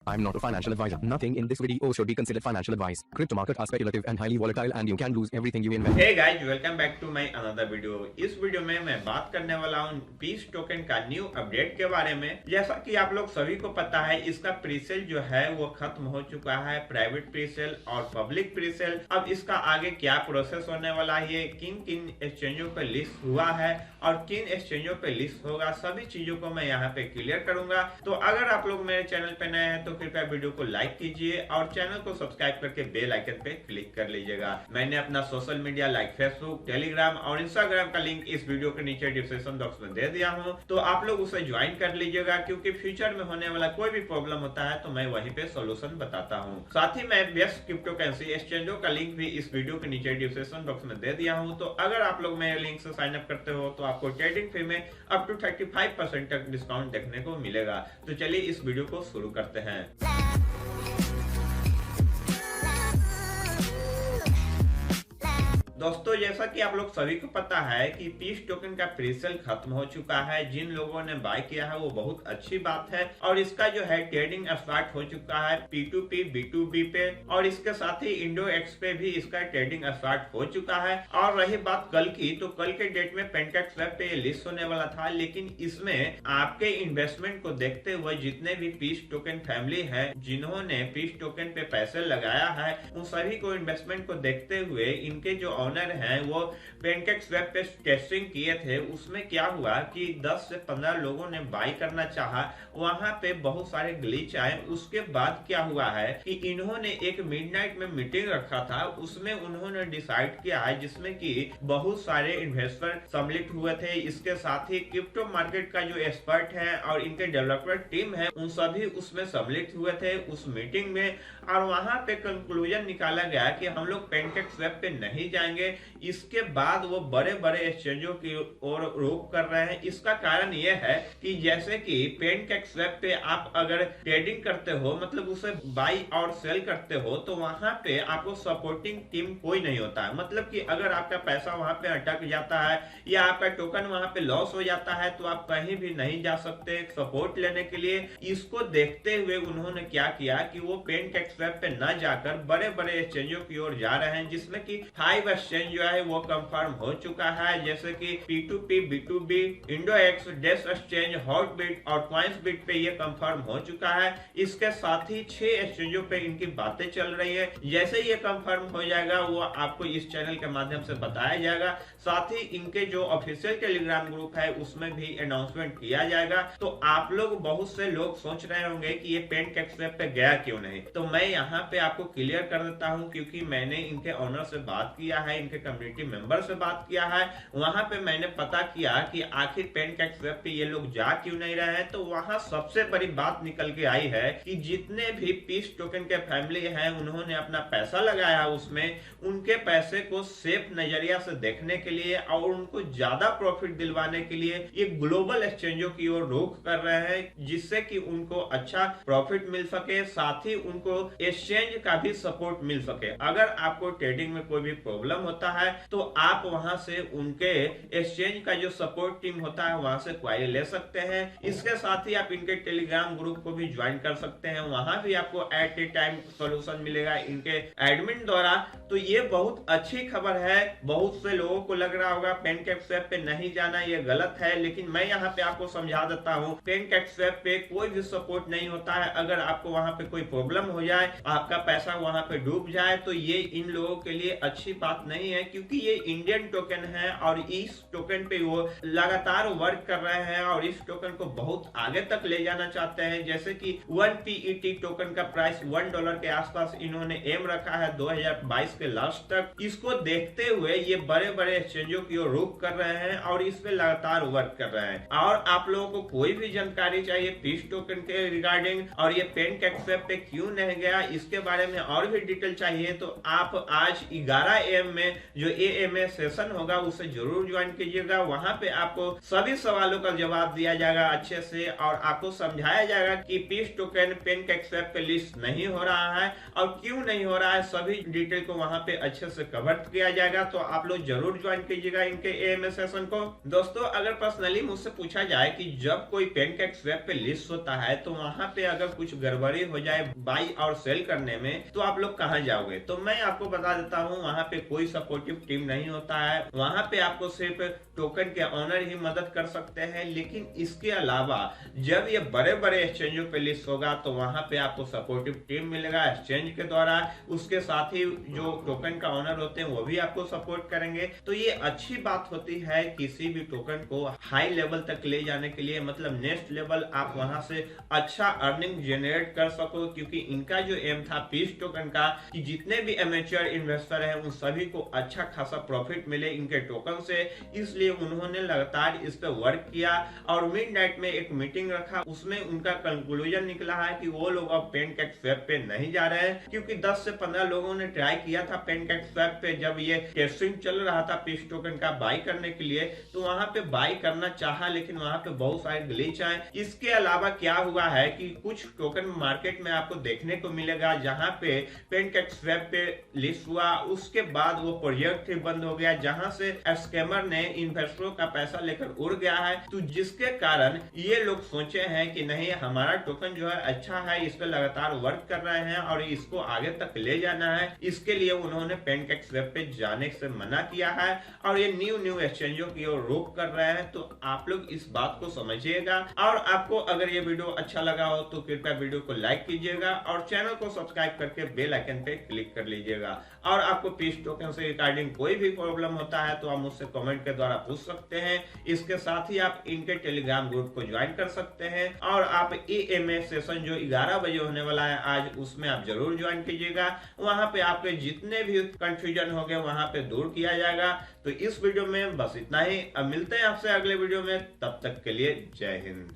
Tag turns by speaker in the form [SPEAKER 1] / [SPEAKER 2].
[SPEAKER 1] I'm not a financial advisor. Nothing in this video should be considered financial advice. Crypto market are speculative and highly volatile and you can lose everything you invest.
[SPEAKER 2] Hey guys, welcome back to my another video. इस video में मैं बात करने वाला हूँ piece token का new update के बारे में। जैसा कि आप लोग सभी को पता है, इसका प्रीसेल जो है वो खत्म हो चुका है, प्राइवेट प्रीसेल और पब्लिक प्रीसेल। अब इसका आगे क्या प्रोसेस होने वाला है, किन किन एक्सचेंजों पे लिस्ट हुआ है और किन एक्सचेंजों पे लिस्ट होगा, सभी चीजों को मैं यहाँ पे क्लियर करूंगा। तो अगर आप लोग मेरे चैनल पे नए हैं तो कृपया वीडियो को लाइक कीजिए और चैनल को सब्सक्राइब करके बेल आइकन पे क्लिक कर लीजिएगा। मैंने अपना social media like Facebook, Telegram और इंस्टाग्राम का लिंक इस वीडियो के नीचे डिस्क्रिप्शन बॉक्स में दे दिया हूँ, तो आप लोग उसे ज्वाइन कर लीजिएगा, क्योंकि फ्यूचर में होने वाला कोई भी प्रॉब्लम होता है तो मैं वहीं पे सोल्यूशन बताता हूँ। साथ ही मैं बेस्ट क्रिप्टो करेंसी एक्सचेंजों का लिंक भी इस वीडियो के नीचे डिस्क्रिप्शन बॉक्स में दे दिया हूँ, तो अगर आप लोग मेरे लिंक से साइन अप करते हो तो आपको ट्रेडिंग फी में अप टू 35% तक डिस्काउंट देखने को मिलेगा। तो चलिए इस वीडियो को शुरू करते हैं। दोस्तों, जैसा कि आप लोग सभी को पता है कि पीस टोकन का प्रीसेल खत्म हो चुका है। जिन लोगों ने बाय किया है वो बहुत अच्छी बात है और इसका जो है ट्रेडिंग स्टार्ट हो चुका है P2P B2B पे, और इसके साथ ही IndoX पे भी इसका ट्रेडिंग स्टार्ट हो चुका है। और रही बात कल की, तो कल के डेट में PancakeSwap पे ये लिस्ट होने वाला था, लेकिन इसमें आपके इन्वेस्टमेंट को देखते हुए जितने भी पीस टोकन फैमिली है जिन्होंने पीस टोकन पे पैसे लगाया है, उन सभी को इन्वेस्टमेंट को देखते हुए इनके जो ऑनर हैं वो PancakeSwap पे टेस्टिंग किए थे। उसमें क्या हुआ कि 10 से 15 लोगों ने बाय करना चाहा, वहां पे बहुत सारे ग्लिच आए। उसके बाद क्या हुआ है कि इन्होंने एक मिडनाइट में मीटिंग रखा था, उसमें उन्होंने डिसाइड किया है जिसमें कि बहुत सारे इन्वेस्टर सम्मिलित हुए थे। इसके साथ ही क्रिप्टो मार्केट का जो एक्सपर्ट है और इनके डेवलपर टीम है, उन सभी उसमें सम्मिलित हुए थे उस मीटिंग में, और वहां पे कंक्लूजन निकाला गया कि हम लोग PancakeSwap पे नहीं जाएंगे। इसके बाद वो बड़े बड़े एक्सचेंजों की ओर रुख कर रहे हैं। इसका कारण यह है कि जैसे कि PancakeSwap पे आप अगर ट्रेडिंग करते हो, मतलब उसे बाई और सेल करते हो, तो वहां पे आपको सपोर्टिंग टीम कोई नहीं होता है। मतलब कि अगर आपका पैसा वहां पे अटक जाता है या आपका टोकन वहां पे लॉस हो जाता है तो आप कहीं भी नहीं जा सकते सपोर्ट लेने के लिए। इसको देखते हुए उन्होंने क्या किया कि वो PancakeSwap पे न जाकर बड़े बड़े एक्सचेंजों की ओर जा रहे हैं, जिसमें कि 5 एक्सचेंज जो है वो कंफर्म हो चुका है, जैसे कि P2P B2B, IndoX, डेस एक्सचेंज, हॉटबिट और कॉइन्सबिट पे ये कंफर्म हो चुका है। इसके साथ ही 6 एक्सचेंजों पे इनकी बातें चल रही है। जैसे ये कंफर्म हो जाएगा वो आपको इस चैनल के माध्यम से बताया जाएगा। साथ ही इनके जो ऑफिशियल टेलीग्राम ग्रुप है उसमें भी अनाउंसमेंट किया जाएगा। तो आप लोग, बहुत से लोग सोच रहे होंगे कि ये PancakeSwap पे गया क्यों नहीं, तो मैं यहाँ पे आपको क्लियर कर देता हूँ, क्योंकि मैंने इनके ऑनर से बात किया है, इनके कम्युनिटी मेंबर से बात किया है। वहां पे मैंने पता किया कि आखिर PancakeSwap पे ये लोग जा क्यों नहीं रहे हैं, तो वहां सबसे बड़ी बात निकल के आई है कि जितने भी पीस टोकन के फैमिली हैं उन्होंने अपना पैसा लगाया, उसमें उनके पैसे को सेफ नजरिया से देखने के लिए और उनको ज्यादा प्रॉफिट दिलवाने के लिए ये ग्लोबल एक्सचेंजों की ओर रुख कर रहे हैं, जिससे कि उनको अच्छा प्रॉफिट मिल सके, साथ ही उनको एक्सचेंज का भी सपोर्ट मिल सके। अगर आपको ट्रेडिंग में कोई भी प्रॉब्लम होता है तो आप वहां से उनके एक्सचेंज का जो सपोर्ट टीम होता है वहां से क्वारी ले सकते हैं। इसके साथ ही आप इनके टेलीग्राम ग्रुप को भी ज्वाइन कर सकते हैं, वहां भी आपको एट ए टाइम सॉल्यूशन मिलेगा इनके एडमिन द्वारा। तो ये बहुत अच्छी खबर है। बहुत से लोगों को लग रहा होगा PancakeSwap पे नहीं जाना ये गलत है, लेकिन मैं यहाँ पे आपको समझा देता हूँ, PancakeSwap पे कोई भी सपोर्ट नहीं होता है। अगर आपको वहां पे कोई प्रॉब्लम हो जाए, आपका पैसा वहां पे डूब जाए, तो ये इन लोगों के लिए अच्छी बात नहीं है, क्योंकि ये इंडियन टोकन है और इस टोकन पे वो लगातार वर्क कर रहे हैं और इस टोकन को बहुत आगे तक ले जाना चाहते हैं। जैसे कि 1 PET टोकन का प्राइस $1 के आसपास इन्होंने एम रखा है 2022 के लास्ट तक। इसको देखते हुए ये बड़े बड़े एक्सचेंजों की ओर रुख कर रहे हैं और इस पे लगातार वर्क कर रहे हैं। और आप लोगों को कोई भी जानकारी चाहिए पीस टोकन के रिगार्डिंग और ये PancakeSwap पे क्यों नहीं गया, इसके बारे में और भी डिटेल चाहिए, तो आप आज 11 AM में में जो AMA सेशन होगा उसे जरूर ज्वाइन कीजिएगा। वहां पे आपको सभी सवालों का जवाब दिया जाएगा अच्छे से, और आपको समझाया जाएगा कि पीस टोकन PancakeSwap पे लिस्ट नहीं हो रहा है और क्यों नहीं हो रहा है, सभी डिटेल को वहां पे अच्छे से कवर किया जाएगा। तो आप लोग जरूर ज्वाइन कीजिएगा इनके AMA सेशन को। दोस्तों, अगर पर्सनली मुझसे पूछा जाए कि जब कोई PancakeSwap पे लिस्ट होता है तो वहां पे अगर कुछ गड़बड़ी हो जाए बाई और सेल करने में, तो आप लोग कहां जाओगे? तो मैं आपको बता देता हूं, वहां पे कोई सपोर्टिव टीम नहीं होता है। वहां पे आपको सिर्फ टोकन के ऑनर ही मदद कर सकते हैं। लेकिन इसके अलावा जब ये बड़े बड़े एक्सचेंजों पे लिस्ट होगा तो वहां पे आपको सपोर्टिव टीम मिलेगा एक्सचेंज के द्वारा। उसके साथ ही जो टोकन का ऑनर होते हैं वो भी आपको सपोर्ट करेंगे। तो ये अच्छी बात होती है किसी भी टोकन को हाई लेवल तक ले जाने के लिए, मतलब नेक्स्ट लेवल आप वहां से अच्छा अर्निंग जनरेट कर सको। क्योंकि इनका जो एम था पीस टोकन का कि जितने भी एमेच्योर इन्वेस्टर हैं उन सभी को अच्छा खासा प्रॉफिट मिले इनके टोकन से, इसलिए उन्होंने लगातार इस पे वर्क किया और मिडनाइट में एक मीटिंग रखा। उसमें उनका कंक्लूजन निकला है कि वो लोग अब PancakeSwap पे नहीं जा रहे हैं। क्योंकि 10 से 15 लोगों ने ट्राई किया था PancakeSwap पे, जब ये टेस्टिंग चल रहा था पीस टोकन का बाई करने के लिए, तो वहां पे बाई करना चाहा लेकिन वहां पे बहुत सारे ग्लिच आए। इसके अलावा क्या हुआ है कि कुछ टोकन मार्केट में आपको देखने को मिलेगा जहां पे PancakeSwap पे लिस्ट हुआ, उसके बाद वो प्रोजेक्ट ही बंद हो गया, जहां से स्कैमर ने इन्वेस्टरों का पैसा लेकर उड़ गया है। तो जिसके कारण ये लोग सोचे हैं कि नहीं, हमारा टोकन जो है अच्छा है, इस पे लगातार वर्क कर रहे हैं और इसको आगे तक ले जाना है। इसके लिए उन्होंने PancakeSwap पे जाने से मना किया है और ये न्यू एक्सचेंजों की ओर रोक कर रहे हैं। तो आप लोग इस बात को समझिएगा। और आपको अगर ये वीडियो अच्छा लगा हो तो कृपया वीडियो को लाइक कीजिएगा और चैनल को सब्सक्राइब करके बेल आइकन पे क्लिक कर लीजिएगा। और आपको पीस टोकन से रिगार्डिंग कोई भी प्रॉब्लम होता है तो आप मुझसे कमेंट के द्वारा पूछ सकते हैं। इसके साथ ही आप इनके टेलीग्राम ग्रुप को ज्वाइन कर सकते हैं और आप AMA सेशन जो 11 बजे होने वाला है आज, उसमें आप जरूर ज्वाइन कीजिएगा। वहां पे आपके जितने भी कंफ्यूजन हो गए वहां पे दूर किया जाएगा। तो इस वीडियो में बस इतना ही। अब मिलते हैं आपसे अगले वीडियो में, तब तक के लिए जय हिंद।